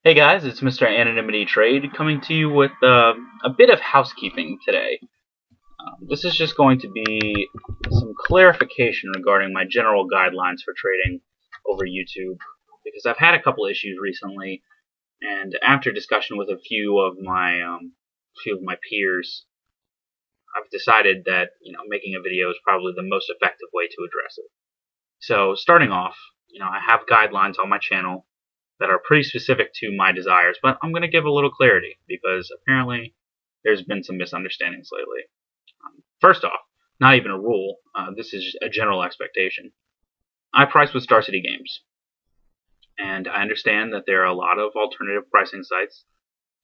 Hey guys, it's Mr. Anonymity Trade coming to you with a bit of housekeeping today. This is just going to be some clarification regarding my general guidelines for trading over YouTube, because I've had a couple issues recently, and after discussion with a few of my peers, I've decided that making a video is probably the most effective way to address it. So starting off, I have guidelines on my channel that are pretty specific to my desires, but I'm going to give a little clarity because apparently there's been some misunderstandings lately. First off, not even a rule, this is a general expectation. I price with Star City Games, and I understand that there are a lot of alternative pricing sites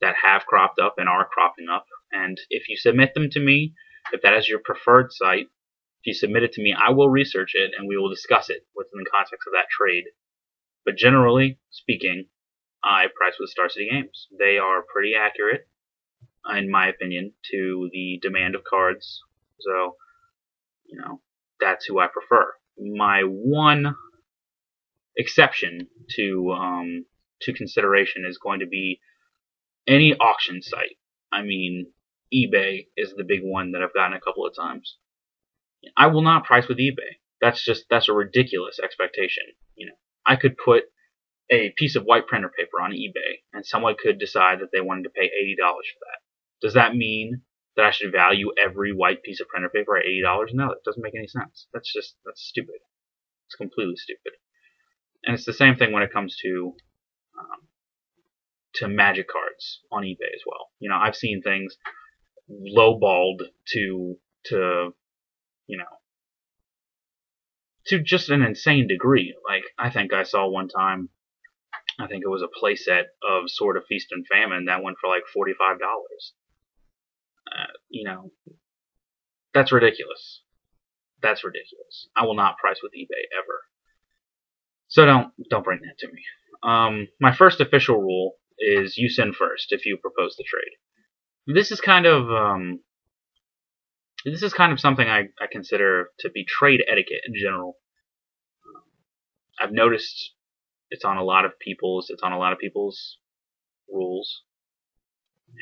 that have cropped up and are cropping up, and if you submit them to me, if that is your preferred site, if you submit it to me, I will research it and we will discuss it within the context of that trade. But generally speaking, I price with Star City Games. They are pretty accurate, in my opinion, to the demand of cards. So, that's who I prefer. My one exception to consideration is going to be any auction site. I mean, eBay is the big one that I've gotten a couple of times. I will not price with eBay. That's a ridiculous expectation. I could put a piece of white printer paper on eBay, and someone could decide that they wanted to pay $80 for that. Does that mean that I should value every white piece of printer paper at $80? No, that doesn't make any sense. That's stupid. It's completely stupid. And it's the same thing when it comes to Magic cards on eBay as well. I've seen things lowballed to just an insane degree. Like, I think I saw one time, I think it was a playset of Sword of Feast and Famine that went for like $45. That's ridiculous. That's ridiculous. I will not price with eBay ever. So don't bring that to me. My first official rule is you send first if you propose the trade. This is kind of something I consider to be trade etiquette in general. I've noticed it's on a lot of people's rules,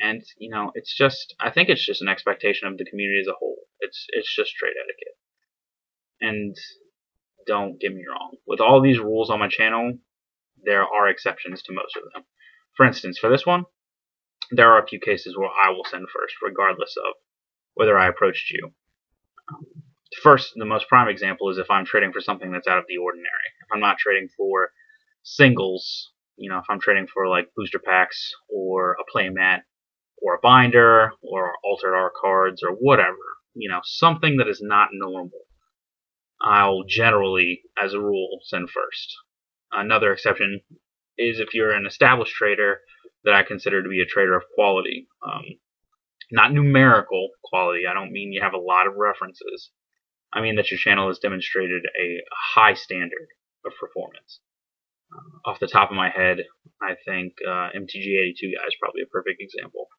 and I think it's just an expectation of the community as a whole. It's just trade etiquette. And don't get me wrong, with all these rules on my channel, there are exceptions to most of them. For instance, for this one, there are a few cases where I will send first, regardless of whether I approached you. First, the most prime example is if I'm trading for something that's out of the ordinary. If I'm not trading for singles, if I'm trading for like booster packs or a playmat or a binder or altered art cards or whatever, something that is not normal, I'll generally, as a rule, send first. Another exception is if you're an established trader that I consider to be a trader of quality. Not numerical quality. I don't mean you have a lot of references. I mean that your channel has demonstrated a high standard of performance. Off the top of my head, I think MTG82 guy is probably a perfect example.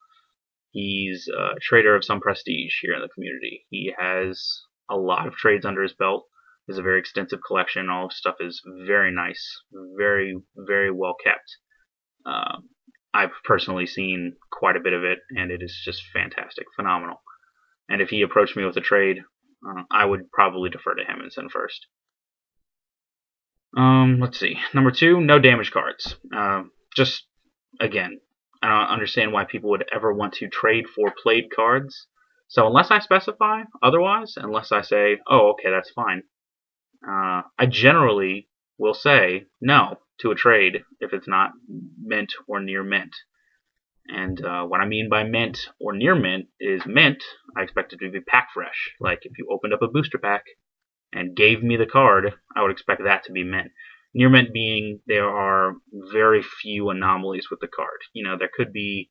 He's a trader of some prestige here in the community. He has a lot of trades under his belt. He has a very extensive collection. All his stuff is very nice, very, very well kept. I've personally seen quite a bit of it, and it is just fantastic, phenomenal. And if he approached me with a trade, I would probably defer to him and send first. Let's see. Number 2, no damage cards. Just, again, I don't understand why people would ever want to trade for played cards. So unless I specify otherwise, unless I say, oh, okay, that's fine, I generally will say no to a trade if it's not mint or near mint. And what I mean by mint or near mint is mint, I expect it to be pack fresh. Like if you opened up a booster pack and gave me the card, I would expect that to be mint. Near mint being there are very few anomalies with the card. There could be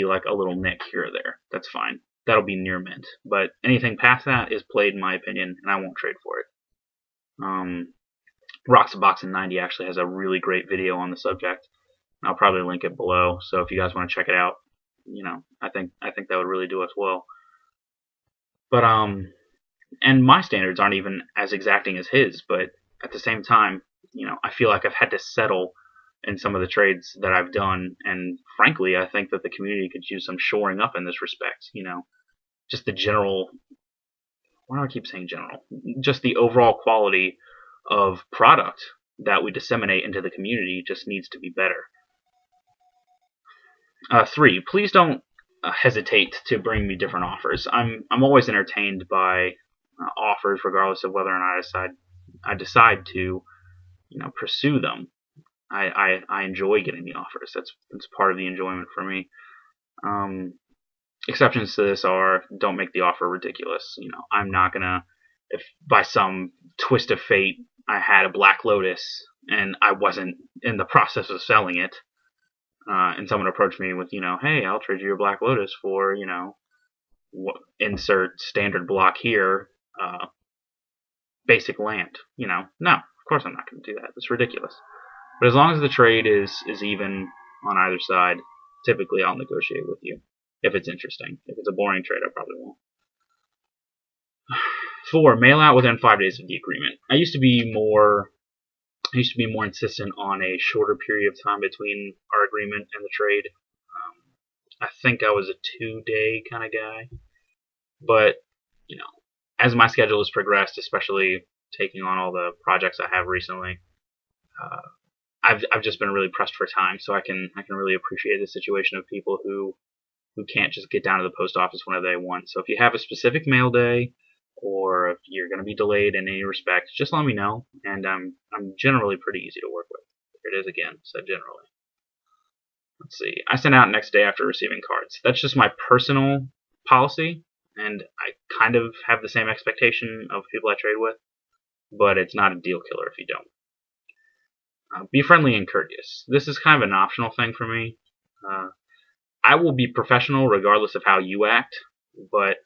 like a little nick here or there. That's fine. That'll be near mint. But anything past that is played in my opinion, and I won't trade for it. Roxaboxin90 actually has a really great video on the subject. I'll probably link it below, so if you guys want to check it out, I think that would really do us well. But and my standards aren't even as exacting as his, but at the same time, I feel like I've had to settle in some of the trades that I've done, and frankly, I think that the community could use some shoring up in this respect. Just the general. Why do I keep saying general? Just the overall quality of product that we disseminate into the community just needs to be better. 3. Please don't hesitate to bring me different offers. I'm always entertained by offers, regardless of whether or not I decide to pursue them. I enjoy getting the offers. That's part of the enjoyment for me. Exceptions to this are, don't make the offer ridiculous. I'm not gonna, if by some twist of fate I had a Black Lotus and I wasn't in the process of selling it, and someone approached me with, hey, I'll trade you your Black Lotus for, insert standard block here, basic land. No, of course I'm not going to do that. It's ridiculous. But as long as the trade is even on either side, typically I'll negotiate with you if it's interesting. If it's a boring trade, I probably won't. 4. Mail out within 5 days of the agreement. I used to be more insistent on a shorter period of time between our agreement and the trade. I think I was a 2-day kind of guy. But, as my schedule has progressed, especially taking on all the projects I have recently, I've just been really pressed for time, so I can really appreciate the situation of people who can't just get down to the post office whenever they want. So if you have a specific mail day, or if you're going to be delayed in any respect, just let me know, and I'm generally pretty easy to work with. Here it is again, so generally. Let's see. I send out next day after receiving cards. That's just my personal policy, and I kind of have the same expectation of people I trade with, but it's not a deal killer if you don't. Be friendly and courteous. This is kind of an optional thing for me. I will be professional regardless of how you act, but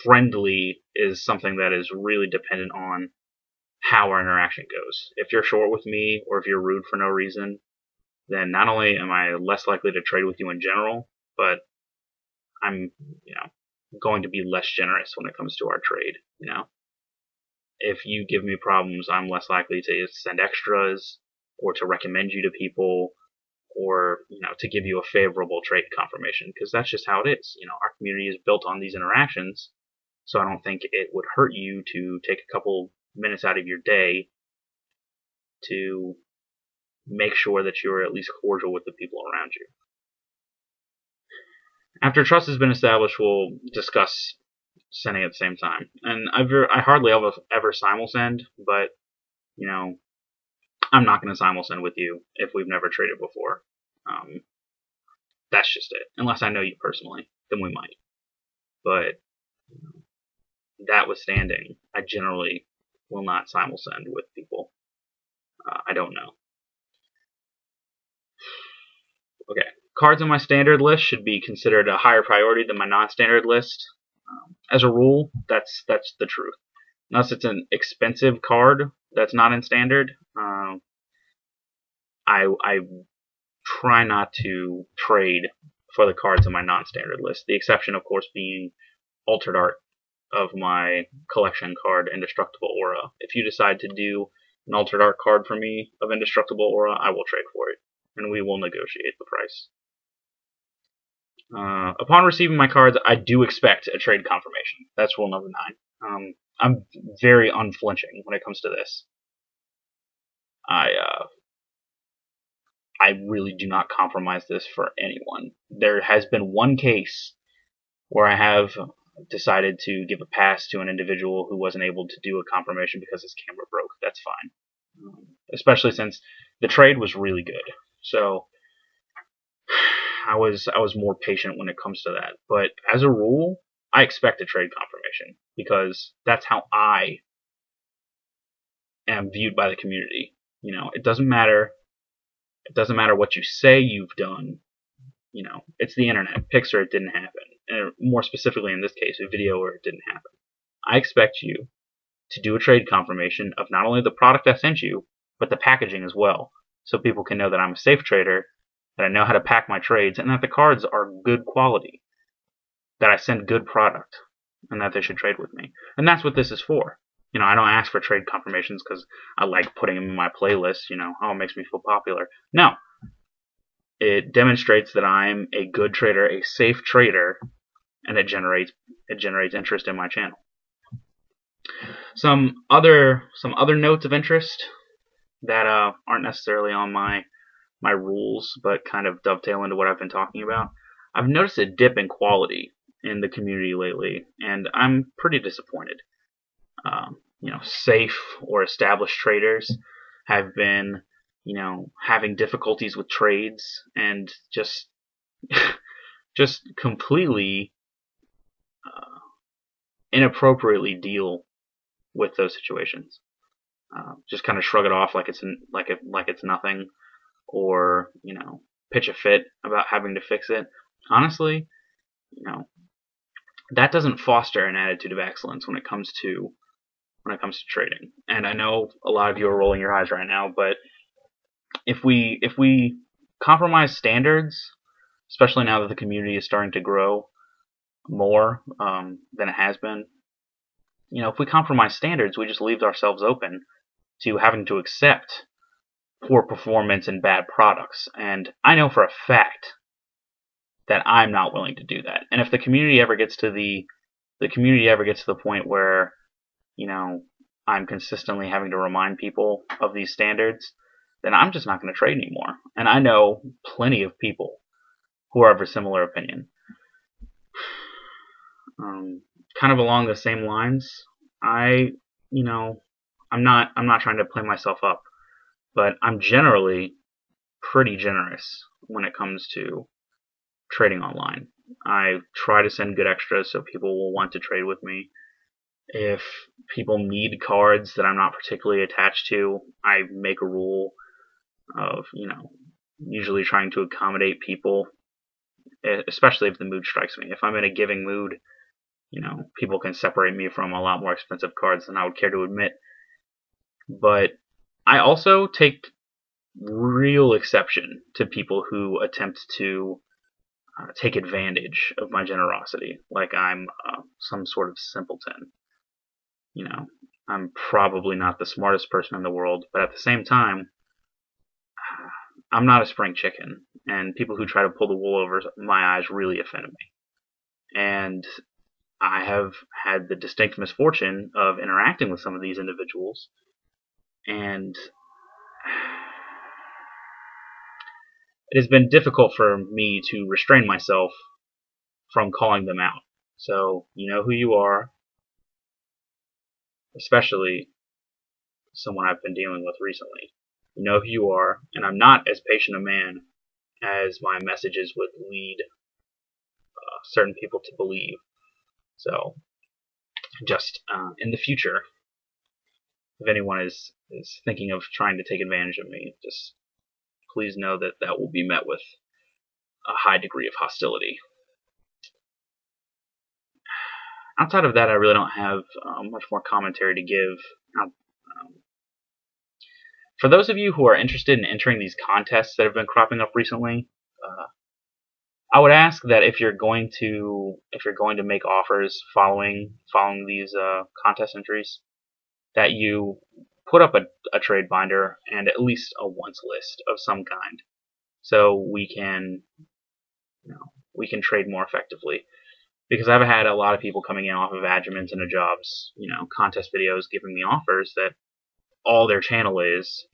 friendly is something that is really dependent on how our interaction goes. If you're short with me, or if you're rude for no reason, then not only am I less likely to trade with you in general, but I'm going to be less generous when it comes to our trade. If you give me problems, I'm less likely to send extras, or to recommend you to people, or to give you a favorable trade confirmation, because that's just how it is. Our community is built on these interactions, so I don't think it would hurt you to take a couple minutes out of your day to make sure that you're at least cordial with the people around you. After trust has been established, we'll discuss sending at the same time. And I hardly ever simulsend, but I'm not going to simulsend with you if we've never traded before. That's just it. Unless I know you personally, then we might. But that withstanding, I generally will not simulsend with people I don't know. Okay, cards on my standard list should be considered a higher priority than my non-standard list. As a rule, that's the truth. Unless it's an expensive card that's not in standard, I try not to trade for the cards on my non-standard list. The exception, of course, being Altered Art of my collection card, Indestructible Aura. If you decide to do an Altered Art card for me of Indestructible Aura, I will trade for it, and we will negotiate the price. Upon receiving my cards, I do expect a trade confirmation. That's rule number 9. I'm very unflinching when it comes to this. I really do not compromise this for anyone. There has been one case where I have decided to give a pass to an individual who wasn't able to do a confirmation because his camera broke. That's fine. Especially since the trade was really good. So I was more patient when it comes to that. But as a rule, I expect a trade confirmation because that's how I am viewed by the community. It doesn't matter. It doesn't matter what you say you've done. It's the internet. Pics or it didn't happen. And more specifically in this case, a video where it didn't happen. I expect you to do a trade confirmation of not only the product I sent you, but the packaging as well. So people can know that I'm a safe trader, that I know how to pack my trades, and that the cards are good quality. That I send good product, and that they should trade with me. And that's what this is for. I don't ask for trade confirmations because I like putting them in my playlist. Oh, it makes me feel popular. No, it demonstrates that I'm a good trader, a safe trader, and it generates interest in my channel. Some other notes of interest that aren't necessarily on my rules, but kind of dovetail into what I've been talking about. I've noticed a dip in quality in the community lately, and I'm pretty disappointed. Safe or established traders have been, having difficulties with trades and just completely inappropriately deal with those situations. Just kind of shrug it off like it's nothing, or pitch a fit about having to fix it. Honestly, that doesn't foster an attitude of excellence when it comes to trading. And I know a lot of you are rolling your eyes right now, but if we compromise standards, especially now that the community is starting to grow more than it has been, if we compromise standards, we just leave ourselves open to having to accept poor performance and bad products. And I know for a fact that I'm not willing to do that. And if the community ever gets to the point where I'm consistently having to remind people of these standards, then I'm just not going to trade anymore. And I know plenty of people who are of a similar opinion. Kind of along the same lines, I'm not trying to play myself up, but I'm generally pretty generous when it comes to trading online. I try to send good extras so people will want to trade with me. If people need cards that I'm not particularly attached to, I make a rule of, usually trying to accommodate people, especially if the mood strikes me. If I'm in a giving mood, people can separate me from a lot more expensive cards than I would care to admit. But I also take real exception to people who attempt to take advantage of my generosity, like I'm some sort of simpleton. I'm probably not the smartest person in the world, but at the same time, I'm not a spring chicken, and people who try to pull the wool over my eyes really offend me. And I have had the distinct misfortune of interacting with some of these individuals, and it has been difficult for me to restrain myself from calling them out. So, you know who you are, especially someone I've been dealing with recently. You know who you are, and I'm not as patient a man as my messages would lead certain people to believe. So, just in the future, if anyone is thinking of trying to take advantage of me, just please know that that will be met with a high degree of hostility. Outside of that, I really don't have much more commentary to give. For those of you who are interested in entering these contests that have been cropping up recently, I would ask that if you're going to make offers following these contest entries, that you put up a trade binder and at least a wants list of some kind, so we can trade more effectively. Because I've had a lot of people coming in off of Adjumants and Jobs, contest videos giving me offers that all their channel is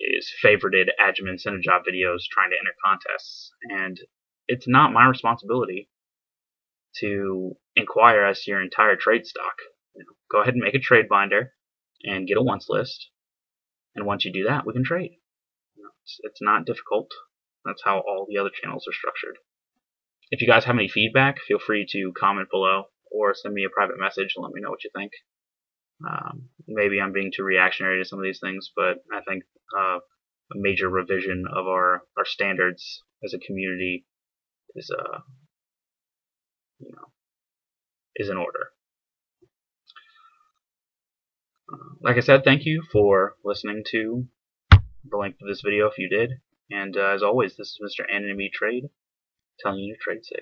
favorited Adjumants and Job videos trying to enter contests, and it's not my responsibility to inquire as to your entire trade stock. Go ahead and make a trade binder and get a wants list, and once you do that, we can trade. It's not difficult. That's how all the other channels are structured. If you guys have any feedback, feel free to comment below or send me a private message and let me know what you think. Maybe I'm being too reactionary to some of these things, but I think a major revision of our standards as a community is in order. Like I said, thank you for listening to the length of this video if you did. And as always, this is Mr. Anonymity Trade telling you to trade safe.